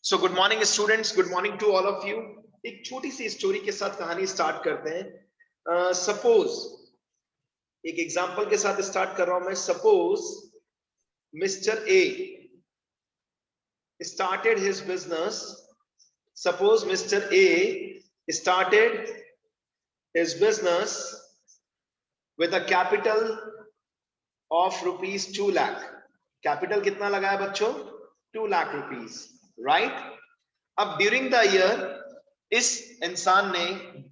So good morning students, good morning to all of you. एक छोटी सी story के साथ कहानी स्टार्ट करते हैं। सपोज एक एग्जांपल के साथ स्टार्ट कर रहा हूं मैं। Suppose mister A started his business. Suppose Mr. A started his business with a capital of rupees 2 lakh. Capital कितना लगाया बच्चों? 2 लाख रुपीस, राइट? अब ड्यूरिंग द ईयर इस इंसान ने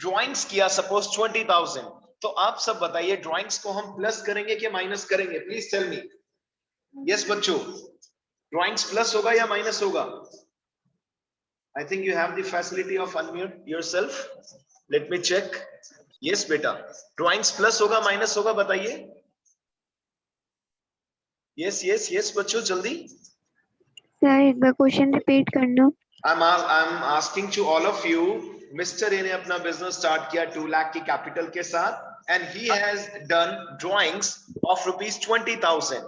ड्राइंग्स किया सपोज 20,000। तो आप सब बताइए ड्राइंग्स को हम प्लस करेंगे कि माइनस करेंगे? Please tell me. यस बच्चों, ड्राइंग्स प्लस होगा या माइनस होगा? I think you have the facility of unmute yourself. Let me check. Yes बेटा, ड्राइंग्स प्लस होगा माइनस होगा बताइए। यस यस यस बच्चों जल्दी। सर एक बार क्वेश्चन रिपीट करना। I'm asking to all of you, Mr. A ने अपना बिजनेस स्टार्ट किया 2 लाख की कैपिटल के साथ and he has done drawings of rupees 20,000।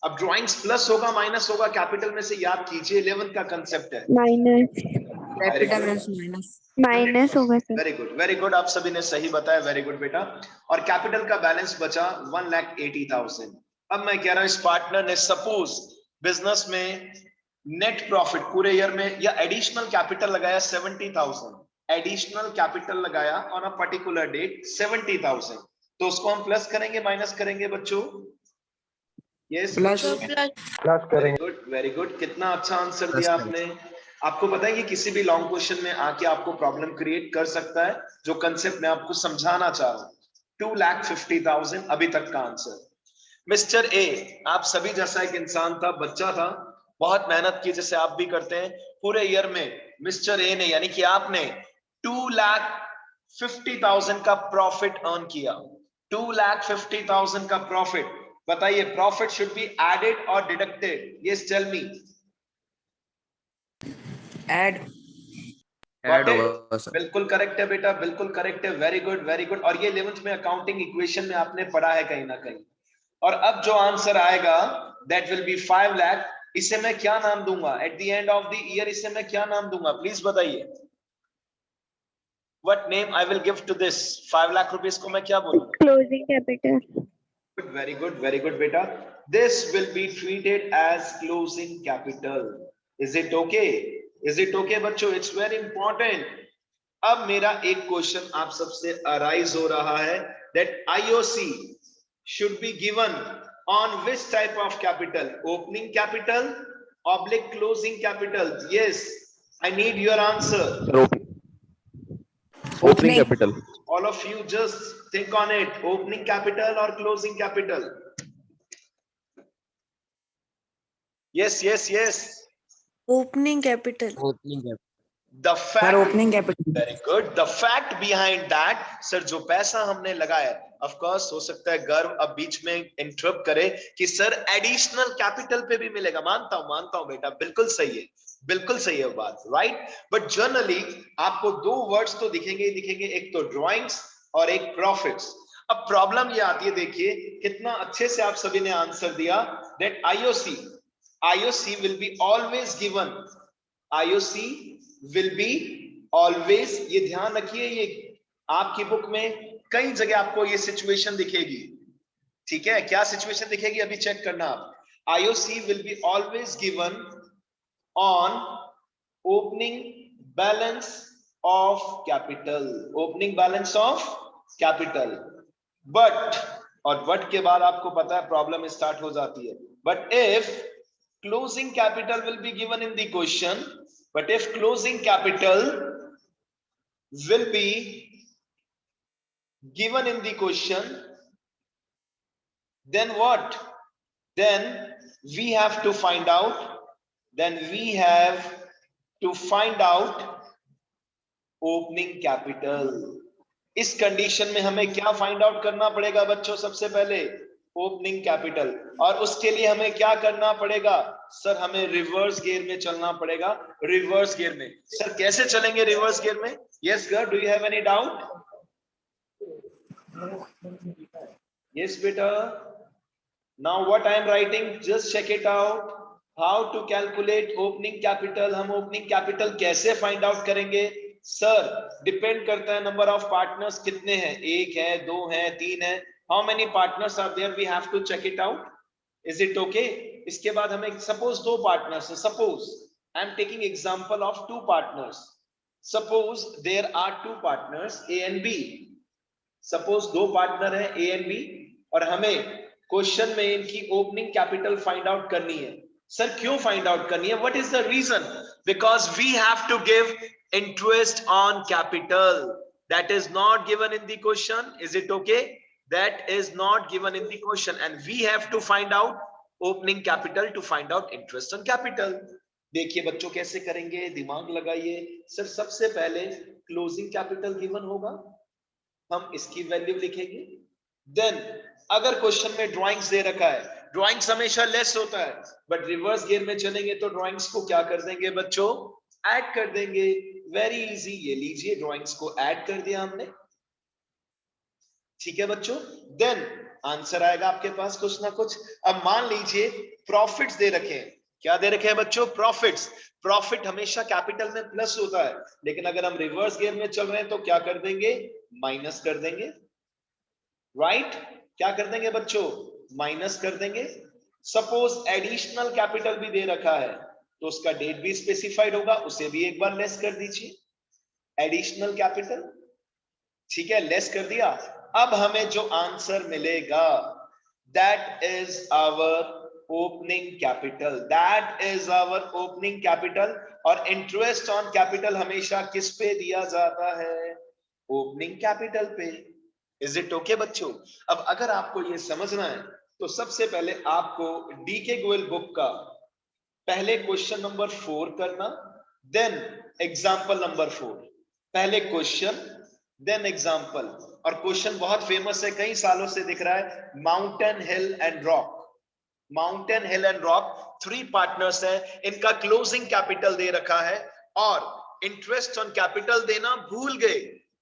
अब ड्राइंग्स प्लस होगा माइनस होगा? कैपिटल में से याद कीजिए, 11th का कंसेप्ट है। माइनस। कैपिटल माइनस माइनस होगा सर। वेरी गुड, आप सभी ने सही बताया, वेरी गुड बेटा। और कैपिटल का बैलेंस बचा 1,80,000। अब मैं कह रहा हूं इस पार्टनर ने सपोज बिजनेस में नेट प्रॉफिट पूरे ईयर में या एडिशनल कैपिटल लगाया 70,000। एडिशनल कैपिटल लगाया ऑन अ पर्टिकुलर डेट 70,000। तो उसको हम प्लस करेंगे माइनस करेंगे बच्चों? यस प्लस करेंगे। Good, very good. कितना अच्छा आंसर दिया आपने। आपको पता है कि किसी भी लॉन्ग क्वेश्चन में आके आपको प्रॉब्लम क्रिएट कर सकता है। जो कंसेप्ट मैं आपको समझाना चाह रहा हूं, 2,50,000 अभी तक का आंसर। मिस्टर ए आप सभी जैसा एक इंसान था, बच्चा था, बहुत मेहनत की जैसे आप भी करते हैं। पूरे ईयर में मिस्टर ए ने यानी कि आपने 2,50,000 का प्रॉफिट अर्न किया। 2,50,000 का प्रॉफिट। बताइए प्रॉफिट शुड बी एडेड और deducted? Yes tell me. Add बिल्कुल करेक्ट है बेटा, बिल्कुल करेक्ट है। Very good very good. और ये 11th में अकाउंटिंग इक्वेशन में आपने पढ़ा है कहीं ना कहीं। और अब जो आंसर आएगा दैट विल बी 5 लाख। इसे मैं क्या नाम दूंगा at the end of the year? इसे मैं क्या नाम दूंगा प्लीज बताइए। What name I will give to this 5 lakh rupees को? मैं क्या बोलूंगा? Closing capital. Good very good बेटा। This will be treated as closing capital. Is it okay? Is it okay बच्चों? It's very important. अब मेरा एक क्वेश्चन आप सबसे अराइज हो रहा है that IOC should be given on which type of capital? Opening capital, oblique closing capital? Yes, I need your answer. Opening capital. All of you just think on it. Opening capital or closing capital? Yes yes yes. Opening capital. The fact, opening capital. very good. The fact behind that, sir जो पैसा हमने लगाया, of course हो सकता है गर्व अब बीच में इंटरप्ट करे कि सर एडिशनल कैपिटल पे भी मिलेगा। मानता हूं बेटा, बिल्कुल सही है, बिल्कुल सही है बात, राइट? बट जनरली आपको दो वर्ड्स तो दिखेंगे ही दिखेंगे, एक तो ड्राइंग्स और एक प्रॉफिट्स। अब प्रॉब्लम ये आती है, देखिए कितना अच्छे से आप सभी ने आंसर दिया that IOC will be always given। IOC will be always, ये ध्यान रखिए, ये आपकी बुक में कई जगह आपको ये सिचुएशन दिखेगी। ठीक है, क्या सिचुएशन दिखेगी अभी चेक करना आप। IOC will be always given on opening balance of capital। opening balance of capital। But, और बट के बाद आपको पता है प्रॉब्लम स्टार्ट हो जाती है। But if closing capital will be given in the question, but if closing capital will be given in the question, then what? Then we have to find out, opening capital। इस condition में हमें क्या find out करना पड़ेगा बच्चों? सबसे पहले opening capital. और उसके लिए हमें क्या करना पड़ेगा? सर हमें रिवर्स गियर में चलना पड़ेगा। रिवर्स गियर में सर कैसे चलेंगे रिवर्स गियर में? Yes girl, do you have any doubt? Yes बेटा। Now what I am writing, just check it out. How to calculate opening capital, हम ओपनिंग कैपिटल कैसे फाइंड आउट करेंगे sir? Depend करता है number of partners कितने हैं, एक है, दो है, तीन है, how many partners are there, we have to check it out, is it okay? इसके बाद हमें सपोज दो पार्टनर्स है, suppose I am taking example of two partners, suppose there are two partners A and B, suppose दो partner है A and B और हमें question में इनकी ओपनिंग कैपिटल फाइंड आउट करनी है। सर क्यों फाइंड आउट करनी है, what is the reason? Because we have to give interest on capital, that is not given in the question, is it okay? That is not given in the question and we have to find out opening capital to find out interest on capital. देखिए बच्चों कैसे करेंगे, दिमाग लगाइए। Sir सबसे पहले closing capital given होगा, हम इसकी वैल्यू लिखेंगे, देन अगर क्वेश्चन में ड्राइंग्स दे रखा है, ड्राइंग्स हमेशा लेस होता है, बट रिवर्स गियर में चलेंगे तो ड्राइंग्स को क्या कर देंगे बच्चों, ऐड कर देंगे, वेरी इजी। ये लीजिए ड्राइंग्स को ऐड कर दिया हमने, ठीक है बच्चों, देन आंसर आएगा आपके पास कुछ ना कुछ। अब मान लीजिए प्रॉफिट्स दे रखे हैं, क्या दे रखे हैं बच्चों, प्रॉफिट्स, प्रॉफिट हमेशा कैपिटल में प्लस होता है, लेकिन अगर हम रिवर्स गियर में चल रहे हैं तो क्या कर देंगे, माइनस कर देंगे, राइट? क्या कर देंगे बच्चों, माइनस कर देंगे। सपोज एडिशनल कैपिटल भी दे रखा है तो उसका डेट भी स्पेसिफाइड होगा, उसे भी एक बार लेस कर दीजिए, एडिशनल कैपिटल, ठीक है, लेस कर दिया। अब हमें जो आंसर मिलेगा that is our opening capital, that is our opening capital. और इंटरेस्ट ऑन कैपिटल हमेशा किस पे दिया जाता है, ओपनिंग कैपिटल पे, इज इट ओके बच्चों? अब अगर आपको ये समझना है तो सबसे पहले आपको डी के गोयल बुक का पहले क्वेश्चन नंबर 4 करना, देन एग्जांपल नंबर 4, पहले क्वेश्चन देन एग्जांपल। और क्वेश्चन बहुत फेमस है, कई सालों से दिख रहा है, mountain hill and rock, mountain hill and rock 3 partners हैं, इनका क्लोजिंग कैपिटल दे रखा है और इंटरेस्ट ऑन कैपिटल देना भूल गए,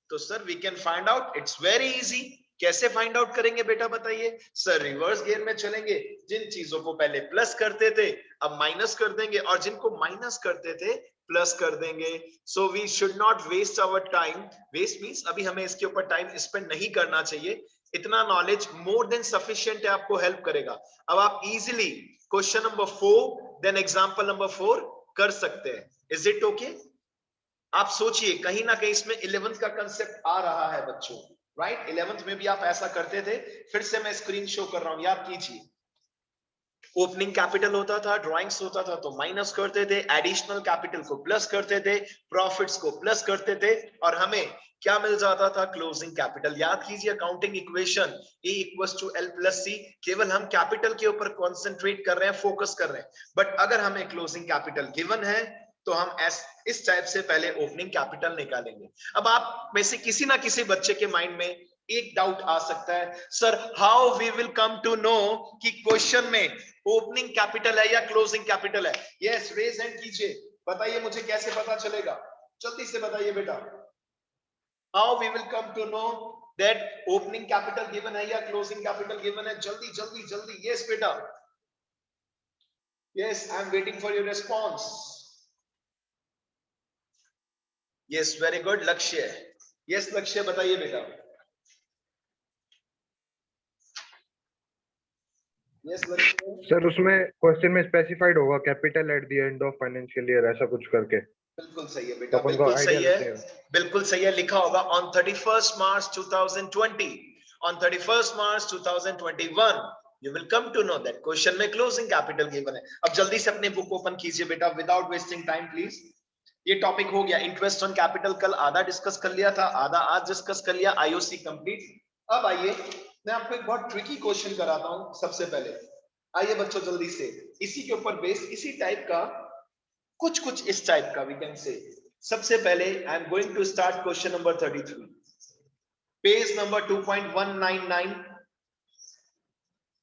तो sir we can find out, it's very easy. कैसे फाइंड आउट करेंगे बेटा बताइए? सर रिवर्स गियर में चलेंगे, जिन चीजों को पहले प्लस करते थे अब माइनस कर देंगे और जिनको माइनस करते थे प्लस कर देंगे। So we should not waste our time, waste means अभी हमें इसके ऊपर टाइम स्पेंड नहीं करना चाहिए, इतना नॉलेज मोर देन सफिशिएंट है, आपको हेल्प करेगा। अब आप easily question number 4 then example number 4 कर सकते हैं, इज इट ओके? आप सोचिए कहीं ना कहीं इसमें 11th का कंसेप्ट आ रहा है बच्चों, राइट? 11th में भी आप ऐसा करते थे, फिर से मैं स्क्रीन शो कर रहा हूं, याद कीजिए। ओपनिंग कैपिटल होता था, ड्राइंग्स होता था तो माइनस करते थे, एडिशनल कैपिटल को प्लस करते थे, प्रॉफिट्स को प्लस करते थे और हमें क्या मिल जाता था, क्लोजिंग कैपिटल। याद कीजिए accounting equation E = L + C, केवल हम कैपिटल के ऊपर कॉन्सेंट्रेट कर रहे हैं, फोकस कर रहे हैं, बट अगर हमें क्लोजिंग कैपिटल गिवन है तो हम इस टाइप से पहले ओपनिंग कैपिटल निकालेंगे। अब आप में से किसी ना किसी बच्चे के माइंड में एक डाउट आ सकता है, sir how we will come to know कि क्वेश्चन में ओपनिंग कैपिटल है या क्लोजिंग कैपिटल है? यस, रेज हैंड कीजिए, बताइए मुझे कैसे पता चलेगा, जल्दी से बताइए बेटा। How we will come to know that opening capital given है या क्लोजिंग कैपिटल गिवन है? जल्दी जल्दी जल्दी। यस बेटा, yes, I am waiting for your response. Yes, very good. लक्ष्य, यस लक्ष्य बताइए बेटा। यस लक्ष्य। सर उसमें क्वेश्चन में स्पेसिफाइड होगा capital eight the end of financial year, ऐसा कुछ करके। बिल्कुल सही है बेटा, अपन को बिल्कुल आइडिया सही लेते है, हैं। बिल्कुल सही है, लिखा होगा on 31st March 2020, on 31st March 2021 you will come to know that question में क्लोजिंग कैपिटल गिवन है। अब जल्दी से अपने बुक ओपन कीजिए बेटा, विदाउट वेस्टिंग टाइम प्लीज। ये टॉपिक हो गया इंटरेस्ट ऑन कैपिटल, कल आधा डिस्कस कर लिया था, आधा आज डिस्कस कर लिया, आईओसी कंप्लीट। अब आइए मैं आपको एक बहुत ट्रिकी क्वेश्चन कराता हूं। सबसे पहले आइए बच्चों जल्दी से, इसी के ऊपर बेस्ड, इसी टाइप का कुछ इस टाइप का वी कैन से। सबसे पहले I am going to start question number 33, page number 2.199,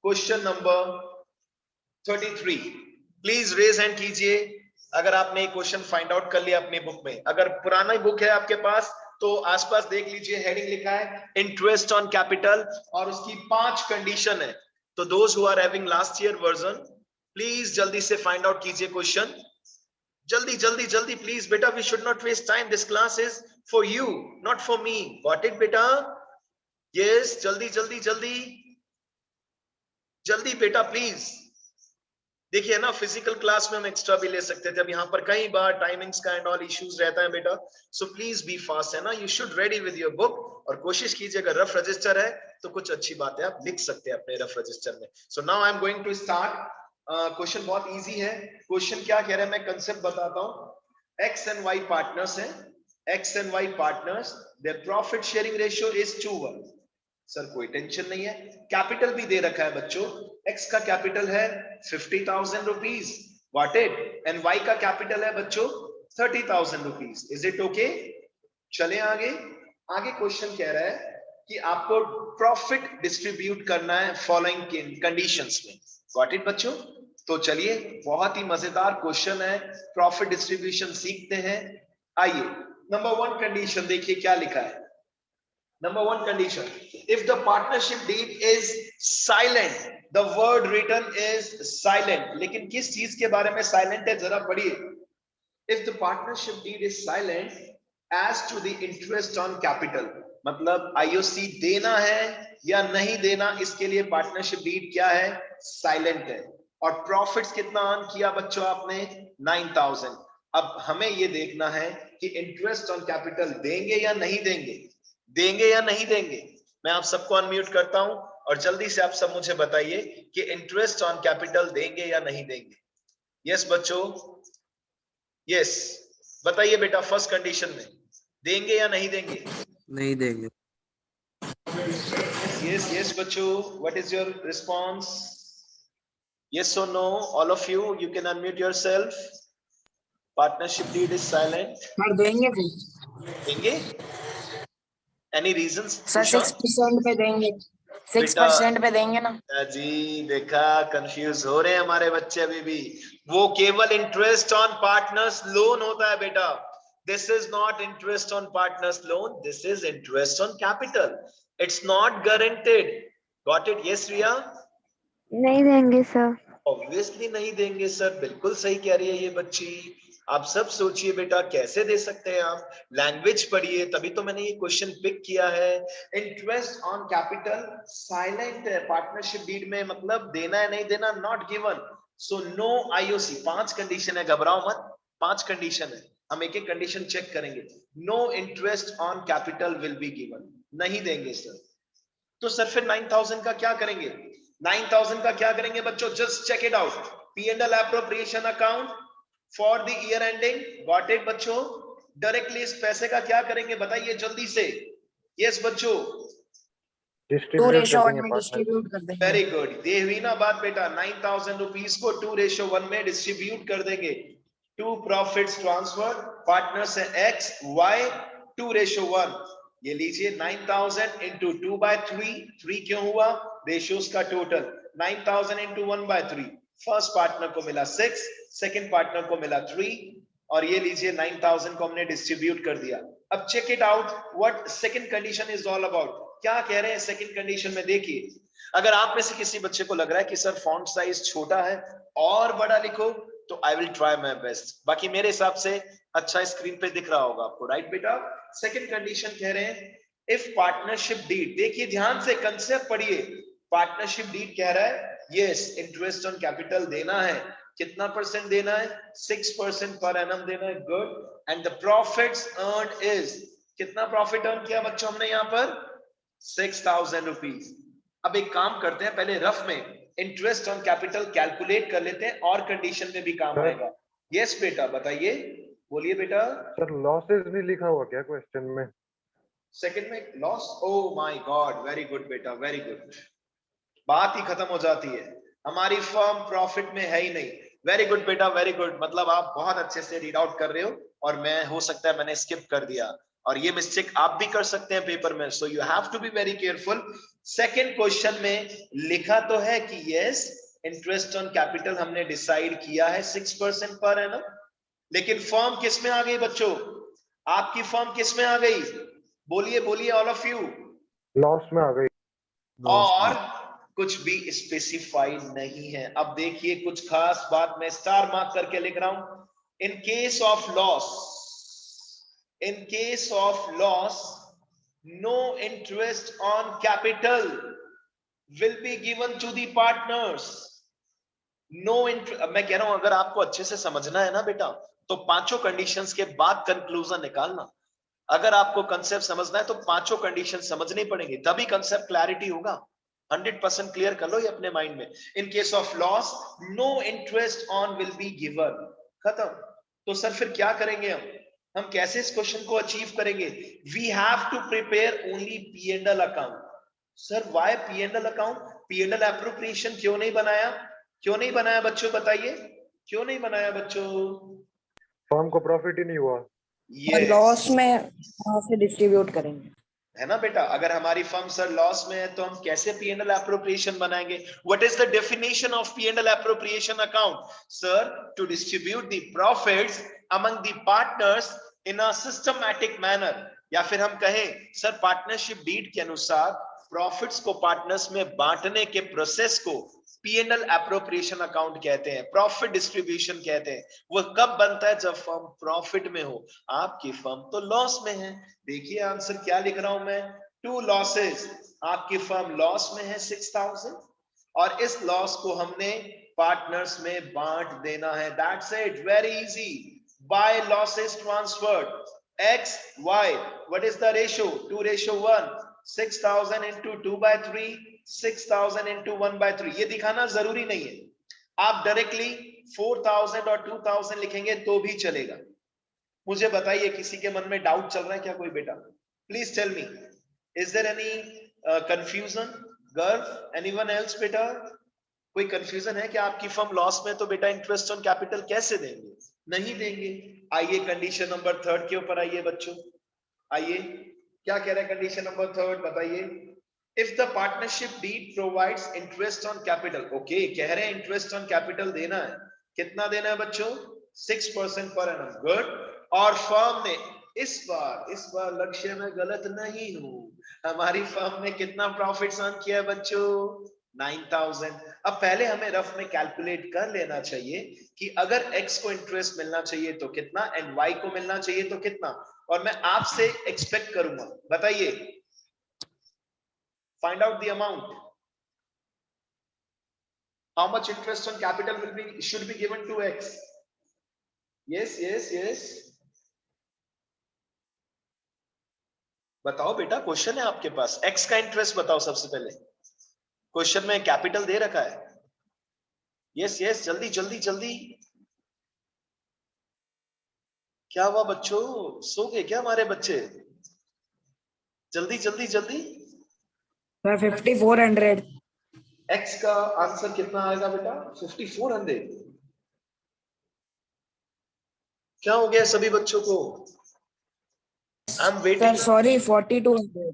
question number 33। Please raise hand कीजिए अगर आपने क्वेश्चन फाइंड आउट कर लिया अपनी बुक में। अगर पुराना बुक है आपके पास तो आसपास देख लीजिए, हेडिंग लिखा है इंटरेस्ट ऑन कैपिटल और उसकी 5 कंडीशन है। तो those who are having last year version please जल्दी से फाइंड आउट कीजिए क्वेश्चन, जल्दी जल्दी जल्दी प्लीज बेटा, we should not waste time, this class is for you not for me, got it बेटा? यस, जल्दी जल्दी जल्दी जल्दी बेटा प्लीज। देखिए ना, फिजिकल क्लास में हम एक्स्ट्रा भी ले सकते थे, अब यहाँ पर कई बार टाइमिंग्स का एंड ऑल इश्यूज रहता है बेटा, सो प्लीज बी फास्ट, है ना? You should ready with your book, और कोशिश कीजिए अगर रफ रजिस्टर है तो कुछ अच्छी बात है आप लिख सकते हैं अपने रफ रजिस्टर में। So now I am going to start. Question बहुत इजी है। क्वेश्चन क्या कह रहा है मैं कंसेप्ट बताता हूँ। एक्स एंड वाई पार्टनर्स हैं, X and Y partners, their profit sharing ratio is 2:1। Sir कोई टेंशन नहीं है, कैपिटल भी दे रखा है बच्चों, एक्स का कैपिटल है 50,000 rupees, got it, and Y का कैपिटल है बच्चों 30,000 रुपीज, इज इट ओके? चले आगे। आगे क्वेश्चन कह रहा है कि आपको प्रॉफिट डिस्ट्रीब्यूट करना है फॉलोइंग कंडीशंस में, गॉट इट बच्चों? तो चलिए, बहुत ही मजेदार क्वेश्चन है, प्रॉफिट डिस्ट्रीब्यूशन सीखते हैं। आइए, नंबर 1 कंडीशन देखिए क्या लिखा है। Number 1 condition, if the partnership deed is silent, the word written is silent, लेकिन किस चीज के बारे में silent है जरा पढ़िए। If the partnership deed is silent as to the interest on capital, मतलब IOC देना है या नहीं देना, इसके लिए पार्टनरशिप डीड क्या है? साइलेंट है। और प्रॉफिट्स कितना अर्न किया बच्चों आपने? 9,000। अब हमें ये देखना है कि इंटरेस्ट ऑन कैपिटल देंगे या नहीं देंगे, देंगे या नहीं देंगे। मैं आप सबको अनम्यूट करता हूं और जल्दी से आप सब मुझे बताइए कि इंटरेस्ट ऑन कैपिटल देंगे या नहीं देंगे। यस बच्चों, यस बताइए बेटा, फर्स्ट कंडीशन में देंगे या नहीं देंगे? नहीं देंगे। यस यस बच्चों, what is your response? Yes और no, all of you can unmute yourself. Partnership deed is silent, sir देंगे फिर। देंगे? Any reasons? सर 6% पे देंगे, 6% पे देंगे ना जी। देखा, कंफ्यूज हो रहे हैं हमारे बच्चे अभी भी। वो केवल इंटरेस्ट ऑन पार्टनर्स लोन होता है बेटा, this is not interest on partners loan, this is interest on capital, it's not guaranteed, got it? Yes Riya? नहीं देंगे सर। ऑब्वियसली नहीं देंगे सर, बिल्कुल सही कह रही है ये बच्ची। आप सब सोचिए बेटा, कैसे दे सकते हैं आप? लैंग्वेज पढ़िए, तभी तो मैंने ये क्वेश्चन पिक किया है। इंटरेस्ट ऑन कैपिटल साइलेंट है पार्टनरशिप डीड में, मतलब देना है नहीं देना, not given, so no IOC. 5 condition है, घबराओ मत, 5 कंडीशन है, हम एक एक कंडीशन चेक करेंगे। No interest on capital will be given, नहीं देंगे सर। तो सर फिर 9,000 का क्या करेंगे? 9,000 का क्या करेंगे बच्चों? Just check it out, P&L appropriation account for the year ending, got it बच्चों? डायरेक्टली इस पैसे का क्या करेंगे बताइए जल्दी से। यस बच्चों, 2:1 में डिस्ट्रीब्यूट कर देंगे। वेरी गुड, ये हुई ना बात बेटा। 9,000 रुपीज को 2:1 में डिस्ट्रीब्यूट कर देंगे। 2 प्रॉफिट्स ट्रांसफर, पार्टनर से एक्स वाई, 2:1। ये लीजिए 9,000 इंटू 2/3, 3 क्यों हुआ? रेशियोज का टोटल 9,000 इंटू 1/3। फर्स्ट पार्टनर को मिला 6, सेकंड पार्टनर को मिला 3, और ये लीजिए 9,000 को हमने डिस्ट्रीब्यूट कर दिया। अब check it out what second condition is all about. क्या कह रहे हैं सेकंड कंडीशन में? देखिए, अगर आप में से किसी बच्चे को लग रहा है कि सर फॉन्ट साइज छोटा है और बड़ा लिखो, तो I will try my best, बाकी मेरे हिसाब से अच्छा स्क्रीन पे दिख रहा होगा आपको, राइट बेटा? सेकंड कंडीशन कह रहे हैं इफ पार्टनरशिप डीड, देखिए ध्यान से कंसेप्ट पढ़िए, पार्टनरशिप डीड कह रहा है यस इंटरेस्ट ऑन कैपिटल देना है, कितना परसेंट देना है? 6% पर एनम देना है, good. And the profits earned is, कितना प्रॉफिट अर्न किया बच्चों हमने यहाँ पर? 6,000 रुपीज। अब एक काम करते हैं, पहले रफ में इंटरेस्ट ऑन कैपिटल कैलकुलेट कर लेते हैं और कंडीशन में भी काम आएगा। यस बेटा बताइए, बोलिए बेटा। सर लॉसेस भी लिखा हुआ क्या क्वेश्चन में? सेकंड में loss? Oh my God, very good बेटा, वेरी गुड, बात ही खत्म हो जाती है, हमारी फर्म प्रॉफिट में है ही नहीं। वेरी गुड बेटा, वेरी गुड, मतलब आप बहुत अच्छे से रीड आउट कर रहे हो, और मैं हो सकता है मैंने स्किप कर दिया, और ये मिस्टेक आप भी कर सकते हैं पेपर में, so you have to be very careful. Second question में लिखा तो है कि यस इंटरेस्ट ऑन कैपिटल हमने डिसाइड किया है 6% पर एनम, लेकिन फर्म किस में आ गई बच्चों? आपकी फर्म किस में आ गई? बोलिए बोलिए ऑल ऑफ यू। लॉस में आ गई। और कुछ भी स्पेसिफाइड नहीं है। अब देखिए कुछ खास बात मैं स्टार मार्क करके लिख रहा हूं। In case of loss, no interest on capital will be given to the partners. मैं कह रहा हूं अगर आपको अच्छे से समझना है ना बेटा, तो पांचों कंडीशंस के बाद कंक्लूजन निकालना। अगर आपको कंसेप्ट समझना है तो पांचों कंडीशन समझनी पड़ेंगी, तभी कंसेप्ट क्लैरिटी होगा। 100% क्लियर कर लो ये अपने माइंड में। In case of loss, no interest on will be given. खत्म। तो सर फिर क्या करेंगे हम कैसे इस क्वेश्चन को अचीव करेंगे? We have to prepare only P and L account. Sir why P and L account? P and L appropriation क्यों नहीं बनाया? क्यों नहीं बनाया बच्चों, बताइए क्यों नहीं बनाया बच्चों? फर्म को प्रॉफिट ही नहीं हुआ। लॉस में वहां से डिस्ट्रीब्यूट करेंगे, है ना बेटा? अगर हमारी फर्म सर लॉस में है तो हम कैसे पी एंड एल एप्रोप्रिएशन बनाएंगे? What is the definition of P and L appropriation account? Sir, to distribute the profits among the partners in a systematic manner. या फिर हम कहें सर पार्टनरशिप डीड के अनुसार प्रॉफिट्स को पार्टनर्स में बांटने के प्रोसेस को P and L appropriation account कहते हैं, प्रॉफिट डिस्ट्रीब्यूशन कहते हैं। वो कब बनता है? जब फर्म प्रॉफिट में हो। आपकी फर्म तो लॉस में है। देखिए आंसर क्या लिख रहा हूं मैं, टू लॉसेस। आपकी फर्म लॉस में है 6000, और इस लॉस को हमने पार्टनर्स में बांट देना है। That's it, very easy. By losses transferred, x y, what is the ratio? 2:1, 6000 into 2/3, 6000 into 1/3। ये दिखाना जरूरी नहीं है, आप डायरेक्टली 4000 और 2000 लिखेंगे तो भी चलेगा। मुझे बताइए किसी के मन में डाउट चल रहा है क्या कोई बेटा? Please tell me, is there any confusion? Garv, anyone else बेटा? कोई कंफ्यूजन है कि आपकी फर्म लॉस में तो बेटा इंटरेस्ट ऑन कैपिटल कैसे देंगे? नहीं देंगे। आइए कंडीशन नंबर 3 के ऊपर आइए बच्चों। आइए क्या कह रहे हैं कंडीशन नंबर 3, बताइए। If the partnership deed provides interest on capital, okay कह रहे हैं इंटरेस्ट ऑन कैपिटल देना है। कितना देना है बच्चों? 6% पर एनम। गुड। और फर्म ने इस बार लक्ष्य में गलत नहीं हूं, हमारी फर्म ने कितना प्रॉफिट अर्न किया है बच्चों? 9000। अब पहले हमें रफ में कैलकुलेट कर लेना चाहिए कि अगर x को इंटरेस्ट मिलना चाहिए तो कितना, एंड y को मिलना चाहिए तो कितना। और मैं आपसे एक्सपेक्ट करूंगा, बताइए, find out the amount. How much interest on capital will be should be given to x? Yes बताओ बेटा, क्वेश्चन है आपके पास, x का इंटरेस्ट बताओ सबसे पहले। क्वेश्चन में कैपिटल दे रखा है। यस जल्दी जल्दी जल्दी। क्या हुआ बच्चों, सो गए क्या हमारे बच्चे? जल्दी जल्दी जल्दी। सर 5400। x का आंसर कितना आएगा बेटा? 5400। क्या हो गया सभी बच्चों को? I am sir waiting. Sorry 4200।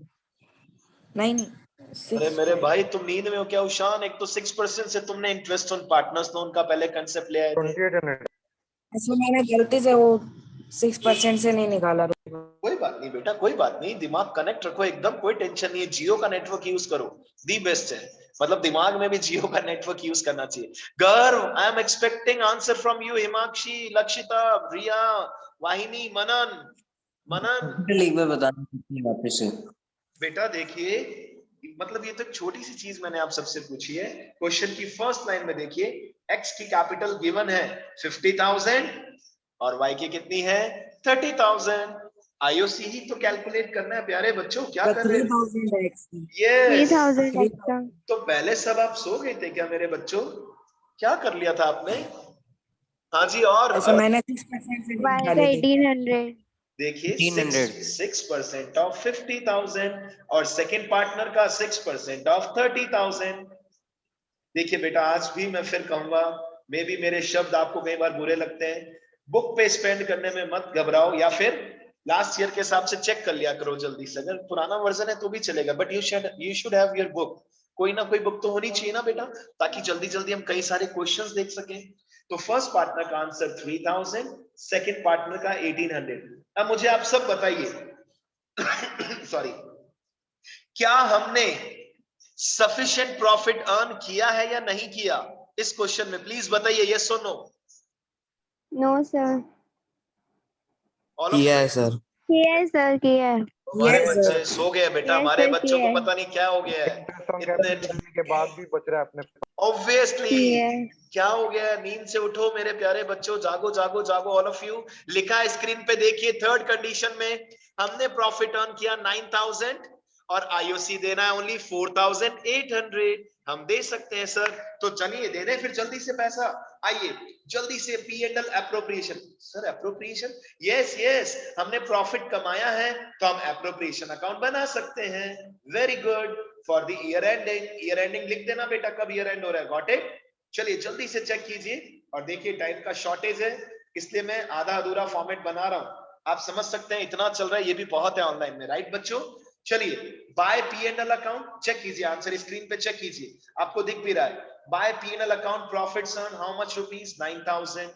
नहीं अरे 6। मेरे भाई तुम नींद में हो क्या उशान? एक तो 6% से तुमने इंटरेस्ट ऑन पार्टनर्स लोन का पहले कंसेप्ट ले आए थे। 2800। ऐसे मैंने गलती से वो 6% से नहीं निकाला। कोई बात नहीं बेटा, कोई बात नहीं, दिमाग कनेक्ट रखो एकदम, कोई टेंशन नहीं है। जियो का नेटवर्क यूज करो, दी बेस्ट है। मतलब दिमाग में भी जियो का नेटवर्क यूज करना चाहिए। Garv, I am expecting answer from you. Himakshi, Lakshita, Riya, Vahini, Manan league में बताना कितनी वापस से। बेटा देखिए, मतलब ये तो एक छोटी सी चीज मैंने आप सबसे पूछी है। क्वेश्चन की फर्स्ट लाइन में देखिए, x की कैपिटल गिवन है 50,000 और y की कितनी है? 30,000। आईओसी ही तो कैलकुलेट करना है प्यारे बच्चों, क्या कर रहे हैं? 3000 यस। 3000 extra। तो पहले सब आप सो गए थे क्या मेरे बच्चों? क्या कर लिया था आपने? हाँ जी। और ऐसे मैंने 6% से Y का निकाली थी। 1800। देखिए 1800 6% ऑफ 50,000 और सेकंड पार्टनर का 6% ऑफ 30,000। देखिए बेटा, आज भी मैं फिर कहूंगा, मे भी मेरे शब्द आपको कई बार बुरे लगते हैं, बुक पे स्पेंड करने में मत घबराओ, या फिर लास्ट ईयर के हिसाब से चेक कर लिया करो जल्दी से। अगर पुराना वर्जन है तो भी चलेगा, but you should have your book. कोई ना कोई बुक तो होनी चाहिए ना बेटा, ताकि जल्दी जल्दी हम कई सारे क्वेश्चंस देख सकें। तो फर्स्ट पार्टनर का आंसर 3000, सेकंड पार्टनर का 1800। अब मुझे आप सब बताइए सॉरी, क्या हमने सफिशिएंट प्रॉफिट अर्न किया है या नहीं किया इस क्वेश्चन में? प्लीज बताइए, यस और नो। No sir. किया है सर। किया है सर, किया है। हमारे Yes, बच्चे sir. सो गए बेटा, Yes, हमारे sir, बच्चों को किया है। पता नहीं क्या हो गया है इंटरेस्ट ऑन इतने। कैपिटल के बाद भी बच रहा है अपने पास। ऑब्वियसली किया है। क्या हो गया है? नींद से उठो मेरे प्यारे बच्चों, जागो जागो जागो ऑल ऑफ यू। लिखा है स्क्रीन पे, देखिए थर्ड कंडीशन में हमने प्रॉफिट अर्न किया 9000 और आईओसी देना है ओनली 4800। हम दे सकते हैं सर, तो चलिए दे दें फिर जल्दी से पैसा। आइए जल्दी से P&L appropriation. Sir appropriation, yes yes, हमने प्रॉफिट कमाया है तो हम एप्रोप्रिएशन अकाउंट बना सकते हैं। Very good. For the year ending, year ending लिख देना बेटा, कब ईयर एंड हो रहा है। Got it. चलिए जल्दी से चेक कीजिए, और देखिए टाइम का शॉर्टेज है इसलिए मैं आधा अधूरा फॉर्मेट बना रहा हूं। आप समझ सकते हैं इतना चल रहा है, ये भी बहुत है ऑनलाइन में, राइट बच्चों। चलिए बाय P&L अकाउंट चेक कीजिए, आंसर स्क्रीन पे चेक कीजिए, आपको दिख भी रहा है। By P&L account profits earn how much rupees? 9000।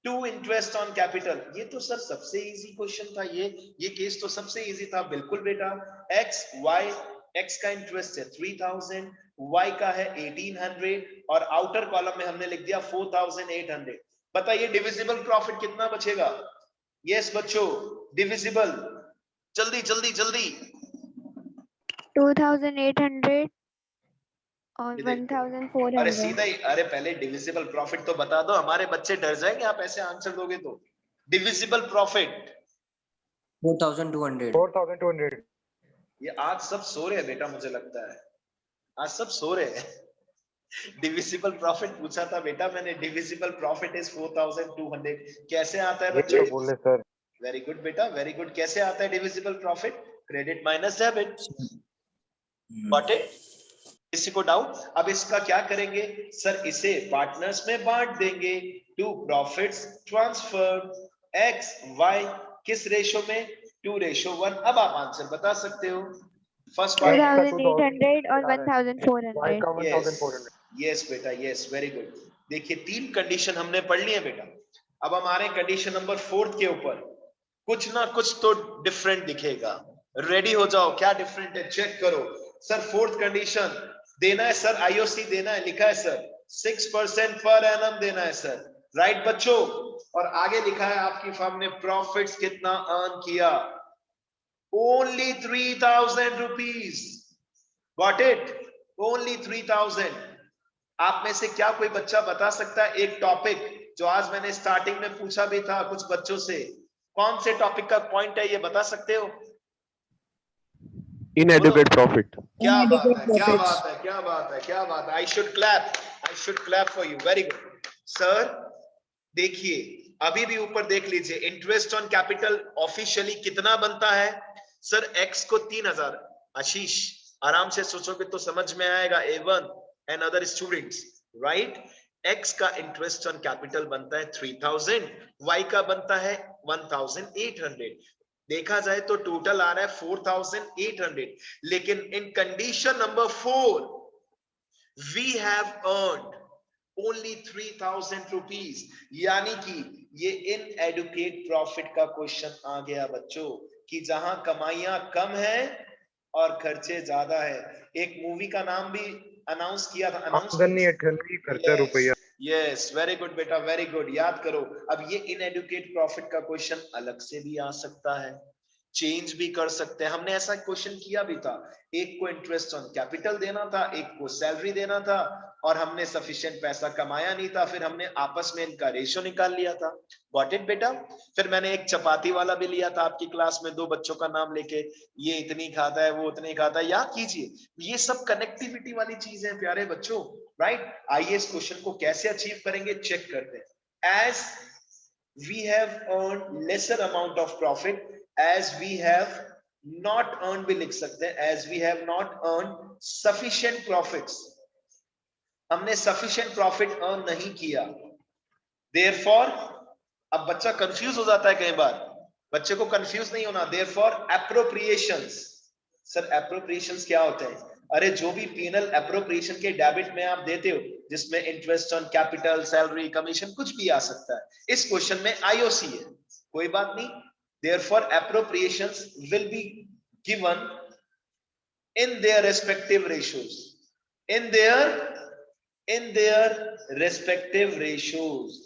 To interest on capital, ये तो सर सबसे इजी क्वेश्चन था, ये केस तो सबसे इजी था। बिल्कुल बेटा, एक्स वाई, एक्स का इंटरेस्ट है 3000, वाई का है 1800 और आउटर कॉलम में हमने लिख दिया 4800। बताइए डिविजिबल प्रॉफिट कितना बचेगा? यस बच्चों, डिविजिबल, जल्दी जल्दी जल्दी। 2800 और ये देखो, 1400। अरे सीधा ही, अरे पहले डिविजिबल प्रॉफिट तो बता दो, हमारे बच्चे डर जाएंगे आप ऐसे आंसर दोगे तो। Divisible profit 4200। 4200। ये आज सब सो रहे हैं बेटा, मुझे लगता है आज सब सो रहे हैं। डिविजिबल प्रॉफिट पूछा था बेटा मैंने, डिविजिबल प्रॉफिट इज 4200। कैसे आता है ये बच्चों? तो बोले सर। वेरी गुड बेटा, वेरी गुड। कैसे आता है divisible profit? Credit minus debit. Got it? किसी को डाउट? अब इसका क्या करेंगे सर? इसे पार्टनर्स में बांट देंगे। To profits transfer, X Y किस रेशो में? 2:1। अब आप आंसर बता सकते हो। फर्स्ट पार्ट 2800 और वाई 1400। का 1400। यस बेटा, यस, वेरी गुड। देखिए तीन कंडीशन हमने पढ़ ली है बेटा। अब हम आ रहे हैं कंडीशन नंबर 4 के ऊपर। कुछ ना कुछ तो डिफरेंट दिखेगा, रेडी हो जाओ। क्या डिफरेंट है चेक करो। सर फोर्थ कंडीशन देना है सर, आईओसी देना है, लिखा है सर 6% पर एनम देना है सर, राइट बच्चों। और आगे लिखा है आपकी फर्म ने प्रॉफिट्स कितना अर्न किया? Only 3000 rupees. Got it? Only 3000। आप में से क्या कोई बच्चा बता सकता है एक टॉपिक जो आज मैंने स्टार्टिंग में पूछा भी था कुछ बच्चों से? कौन से टॉपिक का पॉइंट है, ये बता सकते हो? Inadequate profit. क्या बात है, क्या Profits. बात है, क्या बात है, क्या बात है। I should clap, I should clap for you. Very good sir. देखिए अभी भी ऊपर देख लीजिए, इंटरेस्ट ऑन कैपिटल ऑफिशियली कितना बनता है सर? एक्स को 3000। आशीष आराम से सोचोगे तो समझ में आएगा, A1 and other students, right. X का इंटरेस्ट ऑन कैपिटल बनता है 3000, वाई का बनता है 1800। देखा जाए तो टोटल आ रहा है 4800। लेकिन in condition number 4 we have earned only 3000 rupees, यानी कि ये इनएडुकेट प्रॉफिट का क्वेश्चन आ गया बच्चों, कि जहां कमाइयां कम है और खर्चे ज्यादा है। एक मूवी का नाम भी अनाउंस किया था, आमदनी 98, खर्चा रुपया। यस, वेरी गुड बेटा, वेरी गुड, याद करो। अब ये इनएडुकेट प्रॉफिट का क्वेश्चन अलग से भी आ सकता है, चेंज भी कर सकते हैं। हमने ऐसा क्वेश्चन किया भी था, एक को इंटरेस्ट ऑन कैपिटल देना था, एक को सैलरी देना था, और हमने सफिशिएंट पैसा कमाया नहीं था, फिर हमने आपस में इनका रेशो निकाल लिया था। गॉट इट बेटा? फिर मैंने एक चपाती वाला भी लिया था आपकी क्लास में, 2 बच्चों का नाम लेके, ये इतनी खाता है, वो उतनी खाता है। याद कीजिए, ये सब कनेक्टिविटी वाली चीज है प्यारे बच्चों, राइट। आइए इस क्वेश्चन को कैसे अचीव करेंगे चेक करते हैं। As we have earn lesser amount of profit, as we have not earned भी लिख सकते हैं, as we have not earned sufficient profits, हमने sufficient profit earn नहीं किया, therefore, अब बच्चा कंफ्यूज हो जाता है कई बार, बच्चे को कंफ्यूज नहीं होना। therefore appropriations, सर appropriations क्या होते हैं? अरे जो भी P&L appropriation के डेबिट में आप देते हो, जिसमें interest on capital, salary, commission, कुछ भी आ सकता है। इस क्वेश्चन में आईओसी है, कोई बात नहीं। Therefore, appropriations will be given in their respective ratios, in their respective ratios.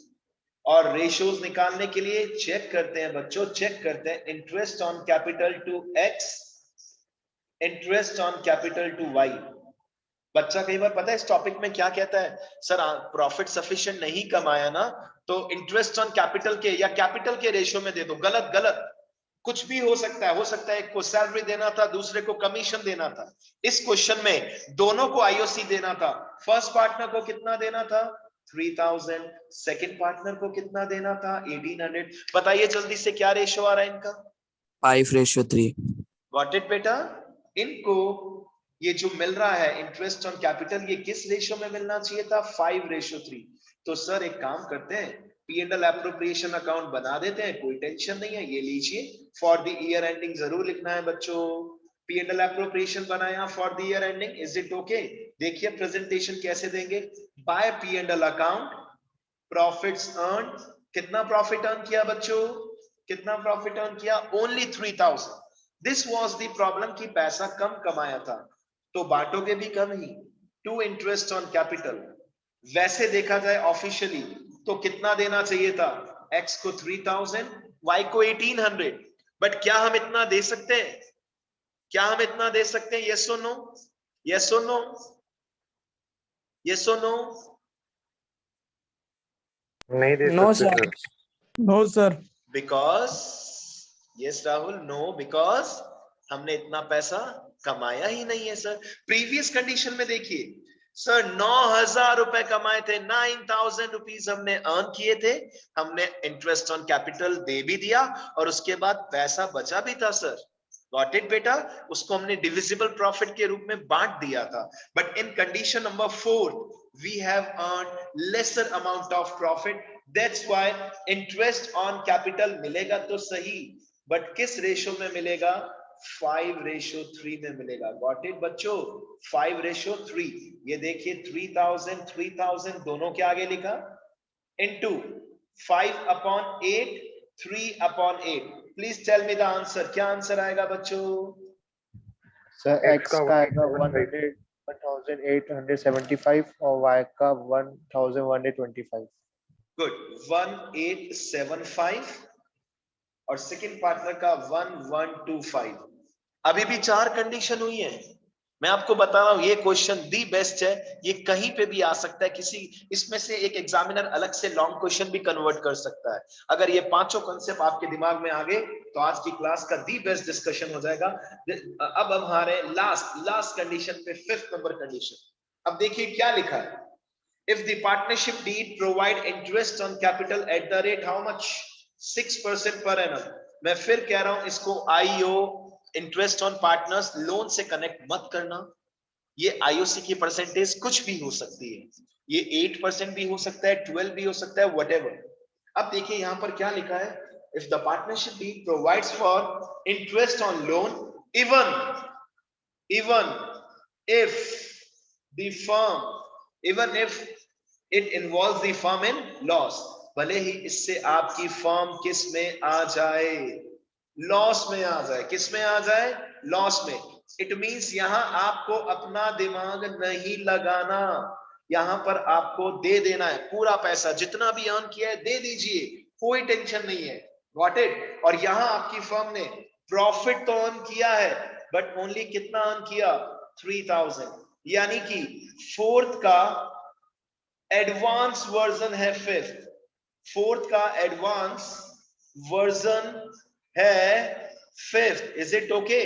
और रेशियोज निकालने के लिए चेक करते हैं बच्चों, चेक करते हैं interest on capital to x, interest on capital to y। बच्चा कई बार पता है इस टॉपिक में क्या कहता है, सर प्रॉफिट सफिशिएंट नहीं कमाया ना, तो इंटरेस्ट ऑन कैपिटल के या कैपिटल के रेशियो में दे दो। गलत गलत, कुछ भी हो सकता है, एक को सैलरी देना था, दूसरे को कमीशन देना था। इस क्वेश्चन में दोनों को आईओसी देना था। फर्स्ट पार्टनर को कितना देना था? 3000। सेकंड पार्टनर को कितना देना था? 1800। बताइए जल्दी से क्या रेशियो आ रहा है इनका? 5:3। गॉट इट बेटा? इनको ये जो मिल रहा है इंटरेस्ट ऑन कैपिटल, ये किस रेशियो में मिलना चाहिए था? 5:3। तो सर एक काम करते हैं, P&L एप्रोप्रिएशन अकाउंट बना देते हैं, कोई टेंशन नहीं है। ये लीजिए, फॉर द ईयर एंडिंग जरूर लिखना है बच्चों। P&L एप्रोप्रिएशन बनाया for the year ending, is it okay? देखिए प्रेजेंटेशन कैसे देंगे। By P&L account, profits earn. कितना प्रॉफिट अर्न किया बच्चों? कितना प्रॉफिट अर्न किया? Only 3000। This was the problem कि पैसा कम कमाया था, तो बांटोगे भी कम ही। टू इंटरेस्ट ऑन कैपिटल, वैसे देखा जाए ऑफिशियली तो कितना देना चाहिए था? x को 3000, y को 1800। बट क्या हम इतना दे सकते हैं? क्या हम इतना दे सकते हैं? यस और नो? यस और नो? यस और नो? नहीं दे No, सकते sir. Sir. No sir. Because, yes Rahul, no, because हमने इतना पैसा कमाया ही नहीं है सर। प्रीवियस कंडीशन में देखिए सर, 9000 रुपए कमाए थे, 9000 रुपीज हमने अर्न किए थे, हमने इंटरेस्ट ऑन कैपिटल दे भी दिया और उसके बाद पैसा बचा भी था सर। गॉट इट बेटा? उसको हमने डिविजिबल प्रॉफिट के रूप में बांट दिया था। But in condition number 4 we have earn lesser amount of profit, that's why interest on capital मिलेगा तो सही, बट किस रेशियो में मिलेगा? 5:3 में मिलेगा। गॉट इट बच्चों? 5:3। ये देखिए 3000 3000 दोनों के आगे लिखा, into 5/8, 3/8। Please tell me the answer. क्या आंसर आएगा बच्चों? सर X x का आएगा 1875 और y का 1125। गुड, 1875 और सेकंड पार्टनर का 1125। अभी भी 4 कंडीशन हुई है। मैं आपको बता रहा हूं ये क्वेश्चन दी बेस्ट है, ये कहीं पे भी आ सकता है। किसी इसमें से एक एग्जामिनर अलग से लॉन्ग क्वेश्चन भी कन्वर्ट कर सकता है। अगर ये पांचों कॉन्सेप्ट आपके दिमाग में आ गए तो आज की क्लास का दी बेस्ट डिस्कशन हो जाएगा। अब हमारे लास्ट कंडीशन पे, 5th नंबर कंडीशन। अब देखिए क्या लिखा है। If the partnership deed provide interest on capital at the rate how much? 6% per annum. मैं फिर कह रहा हूं, इसको IO interest on partners loan से कनेक्ट मत करना। ये IOC की परसेंटेज कुछ भी हो सकती है, ये 8% भी हो सकता है, 12 भी हो सकता है, व्हाटएवर। अब देखिए यहां पर क्या लिखा है, if the partnership deed provides for interest on loan even if the firm, even if it involves the firm in loss, भले ही इससे आपकी फर्म किस में आ जाए? लॉस में आ जाए। किस में आ जाए? लॉस में। इट मींस यहां आपको अपना दिमाग नहीं लगाना, यहां पर आपको दे देना है पूरा पैसा, जितना भी अर्न किया है दे दीजिए, कोई टेंशन नहीं है। Got it? और यहां आपकी फर्म ने प्रॉफिट तो अर्न किया है, बट ओनली कितना अर्न किया? 3000। यानी कि 4th का एडवांस वर्जन है 5th, 4th का एडवांस वर्जन है 5th। Is it okay?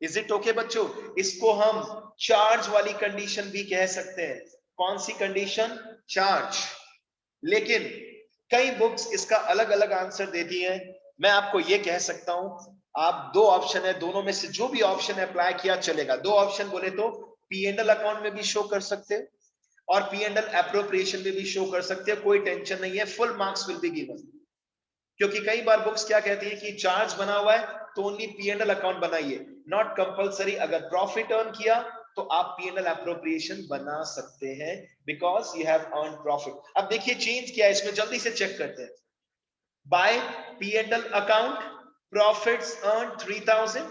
Is it okay बच्चों? इसको हम चार्ज वाली कंडीशन भी कह सकते हैं। कौन सी कंडीशन? चार्ज। लेकिन कई बुक्स इसका अलग अलग आंसर देती हैं। मैं आपको यह कह सकता हूं, आप 2 ऑप्शन है, दोनों में से जो भी ऑप्शन अप्लाई किया चलेगा। 2 ऑप्शन बोले तो P&L अकाउंट में भी शो कर सकते हो और P&L एप्रोप्रिएशन में भी शो कर सकते हो, कोई टेंशन नहीं है, full marks will be given. क्योंकि कई बार बुक्स क्या कहती है कि चार्ज बना हुआ है तो ओनली P&L अकाउंट बनाइए, नॉट कंपलसरी। अगर प्रॉफिट अर्न किया तो आप P&L एप्रोप्रिएशन बना सकते हैं, because you have earn profit. अब देखिए चेंज किया है इसमें, जल्दी से चेक करते हैं। By P&L account, profits earn 3000,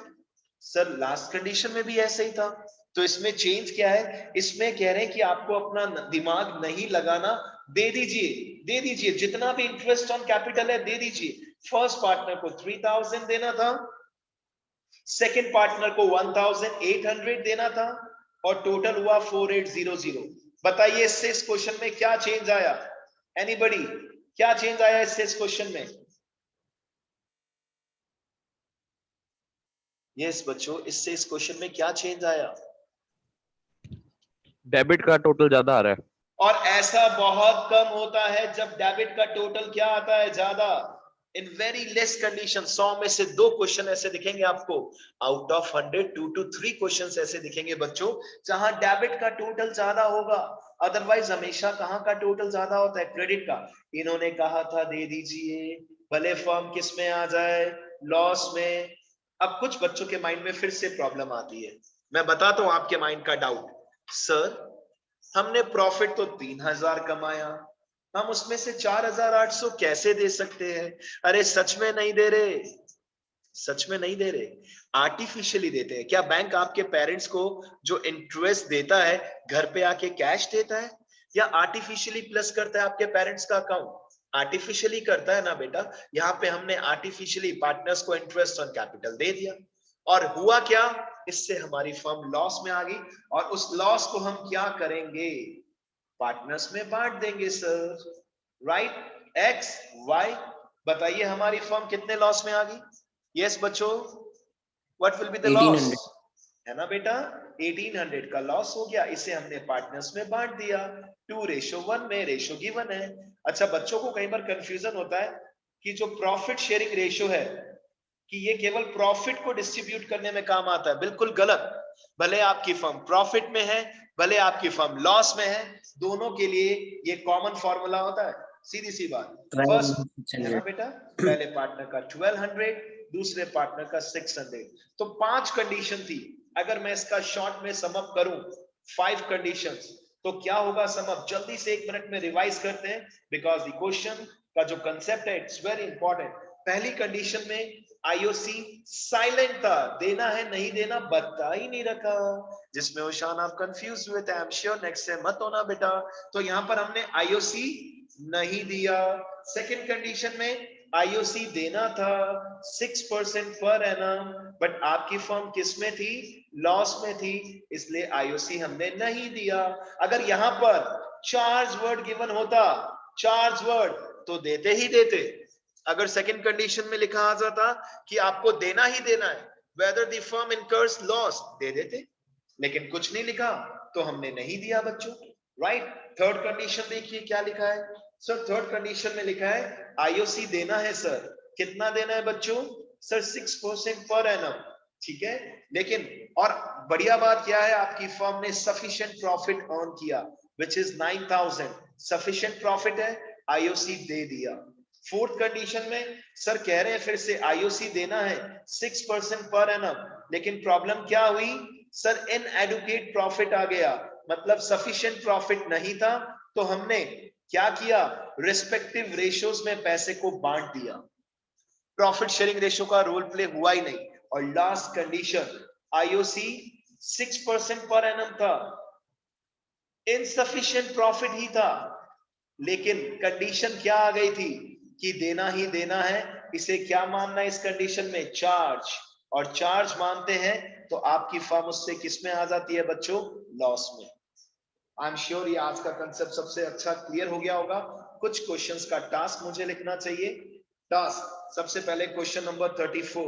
sir last condition में भी ऐसे ही था, तो इसमें चेंज क्या है, इसमें कह रहे हैं कि आपको अपना दिमाग नहीं लगाना, दे दीजिए जितना भी इंटरेस्ट ऑन कैपिटल है दे दीजिए। फर्स्ट पार्टनर को 3000 देना था, सेकंड पार्टनर को 1800 देना था, और टोटल हुआ 4800। बताइए इससे इस क्वेश्चन में क्या चेंज आया, एनीबडी, क्या चेंज आया इससे इस क्वेश्चन में? यस बच्चों, इससे इस क्वेश्चन में क्या चेंज आया? डेबिट का टोटल ज्यादा आ रहा है। और ऐसा बहुत कम होता है जब डेबिट का टोटल क्या आता है, ज्यादा। इन वेरी लेस कंडीशन, 100 में से 2 क्वेश्चन ऐसे दिखेंगे आपको, आउट ऑफ 100 2 to 3 क्वेश्चन ऐसे दिखेंगे बच्चों जहां डेबिट का टोटल ज्यादा होगा। अदरवाइज हमेशा कहां का टोटल ज्यादा होता है, क्रेडिट का। इन्होंने कहा था दे दीजिए, भले फर्म किस में आ जाए, लॉस में। अब कुछ बच्चों के माइंड में फिर से प्रॉब्लम आती है, मैं बताता हूं आपके माइंड का डाउट। सर हमने प्रॉफिट तो 3000 कमाया, हम उसमें से 4800 कैसे दे सकते हैं? अरे सच में नहीं दे रहे, सच में नहीं दे रहे, आर्टिफिशियली देते हैं। क्या बैंक आपके पेरेंट्स को जो इंटरेस्ट देता है घर पे आके कैश देता है, या आर्टिफिशियली प्लस करता है आपके पेरेंट्स का अकाउंट? आर्टिफिशियली करता है ना बेटा। यहाँ पे हमने आर्टिफिशियली पार्टनर्स को इंटरेस्ट ऑन कैपिटल दे दिया, और हुआ क्या, इससे हमारी फर्म लॉस में आ गई, और उस लॉस को हम क्या करेंगे, पार्टनर्स में बांट देंगे सर, राइट? एक्स वाई, बताइए हमारी फर्म कितने लॉस में आ गई? यस बच्चों, what will be the loss? 1800 है ना बेटा, 1800 का लॉस हो गया, इसे हमने पार्टनर्स में बांट दिया 2:1 में, रेशो गिवन है। अच्छा बच्चों को कई बार कंफ्यूजन होता है कि जो प्रॉफिट शेयरिंग रेशो है कि ये केवल प्रॉफिट को डिस्ट्रीब्यूट करने में काम आता है, बिल्कुल गलत। भले आपकी फर्म प्रॉफिट में है, भले आपकी फर्म लॉस में है, दोनों के लिए ये कॉमन फॉर्मूला होता है, सीधी सी बात। फर्स्ट है ना बेटा, पहले पार्टनर का 1200, दूसरे पार्टनर का 600। तो 5 कंडीशन थी, अगर मैं इसका शॉर्ट में सम अप करूं 5 कंडीशंस, तो क्या होगा सम अप? जल्दी से 1 मिनट में रिवाइज करते हैं, बिकॉज द क्वेश्चन का जो कंसेप्ट है इट्स वेरी इंपॉर्टेंट। पहली कंडीशन में आईओसी साइलेंट था, देना है नहीं देना बता ही नहीं रखा, जिसमें ओशान आप कंफ्यूज हुए थे। आई एम श्योर नेक्स्ट से मत होना बेटा। तो यहां पर हमने आईओसी नहीं दिया। सेकंड कंडीशन में आईओसी देना था 6% पर एनम, बट आपकी फर्म किस में थी, लॉस में थी, इसलिए आईओसी हमने नहीं दिया। अगर यहां पर चार्ज वर्ड गिवन होता, चार्ज वर्ड, तो देते ही देते। अगर सेकंड कंडीशन में लिखा आ जाता कि आपको देना ही देना है, whether the firm incurs loss, दे देते, लेकिन कुछ नहीं लिखा तो हमने नहीं दिया बच्चों, राइट? थर्ड कंडीशन देखिए क्या लिखा है सर। थर्ड कंडीशन में लिखा है आईओसी देना है सर, कितना देना है बच्चों? सर 6% पर एनम, ठीक है। लेकिन और बढ़िया बात क्या है, आपकी फर्म ने सफिशिएंट प्रॉफिट अर्न किया, विच इज 9000, सफिशिएंट प्रॉफिट है, आईओसी दे दिया। फोर्थ कंडीशन में सर कह रहे हैं फिर से आईओसी देना है 6% पर एनम, लेकिन प्रॉब्लम क्या हुई सर, इनएडुकेट प्रॉफिट आ गया, मतलब सफिशिएंट प्रॉफिट नहीं था, तो हमने क्या किया, रिस्पेक्टिव रेशियोज में पैसे को बांट दिया, प्रॉफिट शेयरिंग रेशियो का रोल प्ले हुआ ही नहीं। और last condition, IOC 6% per annum था, इनसफिशिएंट प्रॉफिट ही था, लेकिन कंडीशन क्या आ गई थी कि देना ही देना है। इसे क्या मानना है इस कंडीशन में, चार्ज, और चार्ज मानते हैं तो आपकी फर्म उससे किस में आ जाती है बच्चों, लॉस में। आई एम श्योर ये आज का कंसेप्ट सबसे अच्छा क्लियर हो गया होगा। कुछ क्वेश्चंस का टास्क मुझे लिखना चाहिए। टास्क सबसे पहले क्वेश्चन नंबर 34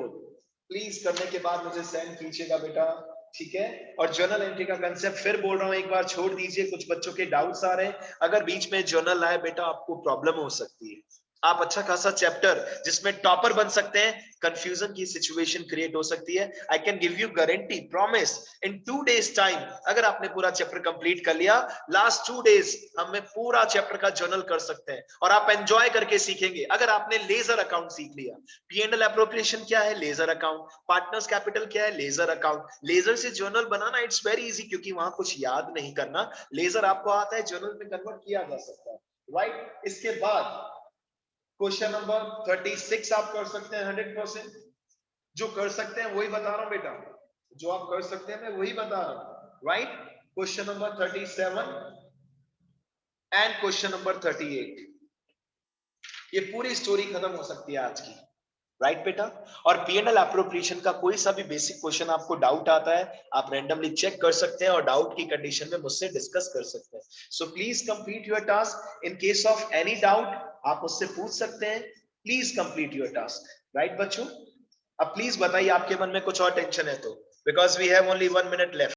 प्लीज करने के बाद मुझे सेंड कीजिएगा बेटा, ठीक है। और जर्नल एंट्री का कंसेप्ट फिर बोल रहा हूं, एक बार छोड़ दीजिए, कुछ बच्चों के डाउट्स आ रहे हैं। अगर बीच में जर्नल आए बेटा आपको प्रॉब्लम हो सकती है। आप अच्छा खासा चैप्टर जिसमें टॉपर बन सकते हैं, कंफ्यूजन की सिचुएशन क्रिएट हो सकती है। I can give you guarantee, promise, in 2 days time अगर आपने पूरा चैप्टर कंप्लीट कर लिया, लास्ट 2 days हमें पूरा चैप्टर का जर्नल कर सकते हैं, और आप एंजॉय करके सीखेंगे। अगर आपने लेजर अकाउंट सीख लिया, P&L एप्रोप्रिएशन क्या है, लेजर अकाउंट, पार्टनर्स कैपिटल क्या है, लेजर अकाउंट, लेजर से journal banana it's very easy, क्योंकि वहां कुछ याद नहीं करना, लेजर आपको आता है, जर्नल में कन्वर्ट किया जा सकता है, राइट। इसके बाद क्वेश्चन नंबर 36 आप कर सकते हैं 100%, जो कर सकते हैं वही बता रहा हूं बेटा। जो आप कर सकते हैं मैं वही बता रहा हूं, right. Question number 37 and question number 38, ये पूरी स्टोरी खत्म हो सकती है आज की, राइट बेटा। और P&L एप्रोप्रिएशन का कोई सा भी बेसिक क्वेश्चन आपको डाउट आता है, आप रैंडमली चेक कर सकते हैं और डाउट की कंडीशन में मुझसे डिस्कस कर सकते हैं। So please complete your task. In case of any doubt आप मुझसे पूछ सकते हैं। Please complete your task, right बच्चों। अब प्लीज बताइए आपके मन में कुछ और टेंशन है तो, because we have only 1 minute left.